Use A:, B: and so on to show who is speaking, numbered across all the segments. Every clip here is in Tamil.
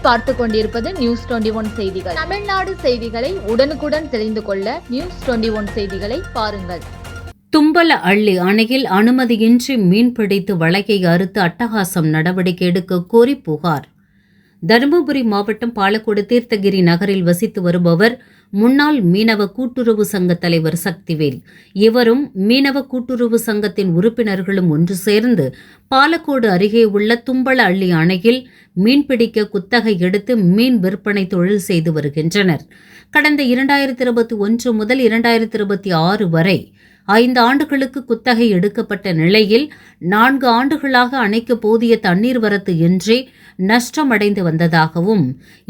A: நீங்கள் பார்த்து கொண்டிருப்பது நியூஸ் 21 செய்திகள். தமிழ்நாடு செய்திகளை உடனுக்குடன் தெரிந்து கொள்ள நியூஸ் 21 செய்திகளை பாருங்கள்.
B: தும்பல அள்ளி அணையில் அனுமதியின்றி மீன்பிடித்து வலையை அறுத்து அட்டகாசம் நடவடிக்கை எடுக்க கோரி புகார். தருமபுரி மாவட்டம் பாலக்கோடு தீர்த்தகிரி நகரில் வசித்து வருபவர் முன்னாள் மீனவ கூட்டுறவு சங்க தலைவர் சக்திவேல். இவரும் மீனவ கூட்டுறவு சங்கத்தின் உறுப்பினர்களும் ஒன்று சேர்ந்து பாலக்கோடு அருகே உள்ள தும்பல அள்ளி அணையில் மீன்பிடிக்க குத்தகை எடுத்து மீன் விற்பனை தொழில் செய்து வருகின்றனர். கடந்த 2021 முதல் 2026 வரை 5 ஆண்டுகளுக்கு குத்தகை எடுக்கப்பட்ட நிலையில் 4 ஆண்டுகளாக அணைக்கு போதிய தண்ணீர் வரத்து இன்றி நஷ்டமடைந்து வந்ததாகவும்,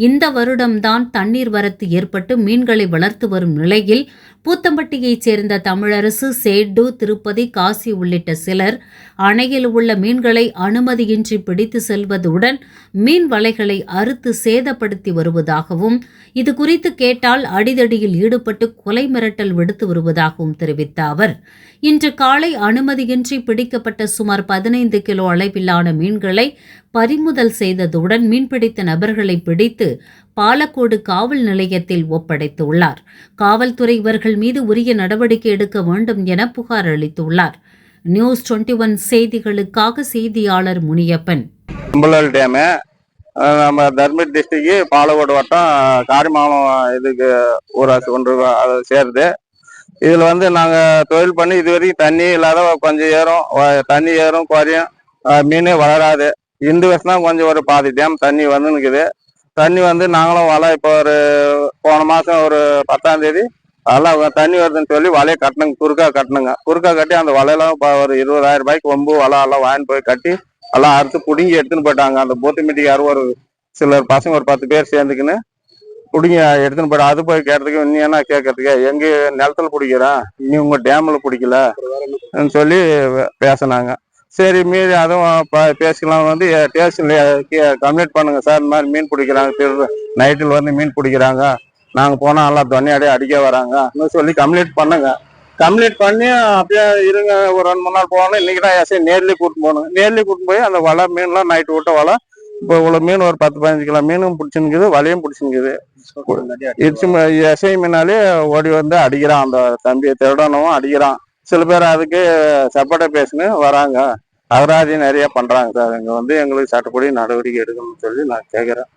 B: இந்த வருடம்தான் தண்ணீர் வரத்து ஏற்பட்டு மீன்களை வளர்த்து வரும் நிலையில் பூத்தம்பட்டியைச் சேர்ந்த தமிழரசு, சேட்டு, திருப்பதி, காசி உள்ளிட்ட சிலர் அணையில் உள்ள மீன்களை அனுமதியின்றி பிடித்து செல்வதுடன் மீன் வலைகளை அறுத்து சேதப்படுத்தி வருவதாகவும், இதுகுறித்து கேட்டால் அடிதடியில் ஈடுபட்டு கொலை மிரட்டல் விடுத்து வருவதாகவும் தெரிவித்த அவர், இன்று காலை அனுமதியின்றி பிடிக்கப்பட்ட சுமார் 15 கிலோ அளவிலான மீன்களை பறிமுதல் செய்ததுடன் மீன்பிடித்த நபர்களை பிடித்து பாலக்கோடு காவல் நிலையத்தில் ஒப்படைத்துள்ளார். காவல்துறை இவர்கள் மீது உரிய நடவடிக்கை எடுக்க வேண்டும் என புகார் அளித்துள்ளார். நியூஸ் 21 செய்திகளுக்காக செய்தியாளர் முனியப்பன்.
C: நம்ம தர்மபுரி டிஸ்ட்ரிக்ட் பாலக்கோடு வட்டம் காரிமாலம் இதுக்கு ஊராட்சி ஒன்று சேருது. இதுல நாங்க தொழில் பண்ணி இது வரைக்கும் தண்ணி இல்லாத கொஞ்சம் ஏறும், தண்ணி ஏறும் குறையும், மீனே வளராது. இந்த வருஷம் தான் கொஞ்சம் ஒரு பாதி டேம் தண்ணி நிற்குது. தண்ணி நாங்களும் வலை இப்போ ஒரு போன மாசம் ஒரு 10ஆம் தேதி அதெல்லாம் தண்ணி வருதுன்னு சொல்லி வலையை கட்டணுங்க, குறுக்கா கட்டி அந்த வலையெல்லாம் ஒரு 20,000 ரூபாய்க்கு கொம்பு வலை எல்லாம் வாங்கிட்டு போய் கட்டி எல்லாம் அறுத்து பிடுங்கி எடுத்துன்னு போயிட்டாங்க. அந்த போத்துமீட்டிக்கு யாரும் ஒரு சிலர் பசங்க ஒரு 10 பேர் சேர்ந்துக்குன்னு பிடிங்க எடுத்துன்னு போயிடும். அது போய் கேட்டதுக்கு இன்னும் என்ன கேட்கறதுக்கு, எங்க நிலத்துல பிடிக்கிறேன், இனி உங்க டேம்ல பிடிக்கல சொல்லி பேசினாங்க. சரி மீறி அதுவும் பேசிக்கலாம், ஸ்டேஷன்ல கம்ப்ளைண்ட் பண்ணுங்க சார், இந்த மாதிரி மீன் பிடிக்கிறாங்க, நைட்டில் மீன் பிடிக்கிறாங்க, நாங்க போனா எல்லாம் தொன்னையாடியே அடிக்க வராங்க சொல்லி கம்ப்ளைண்ட் பண்ணுங்க. கம்ப்ளீட் பண்ணி அப்படியே இருங்க, ஒரு 2-3 நாள் போகணும். இன்னைக்கு தான் எஸ்ஐ நேர்லயே கூட்டிட்டு போகணும். நேர்லயே கூட்டிட்டு போய் அந்த வலை மீன்லாம் நைட்டு விட்ட வலை இப்போ இவ்வளவு மீன் ஒரு 10-15 கிலோ மீனும் பிடிச்சிருக்குது, வலையும் பிடிச்சிருக்குது. எஸ்ஐ மீனாலே ஓடி அடிக்கிறான், அந்த தம்பியை திருடனவும் அடிக்கிறான். சில பேர் அதுக்கு சப்போர்ட்டா பேசுன்னு வராங்க, அகராதி நிறைய பண்றாங்க சார். இங்க எங்களுக்கு சட்டப்படி நடவடிக்கை எடுக்கணும்னு சொல்லி நான் கேட்கிறேன்.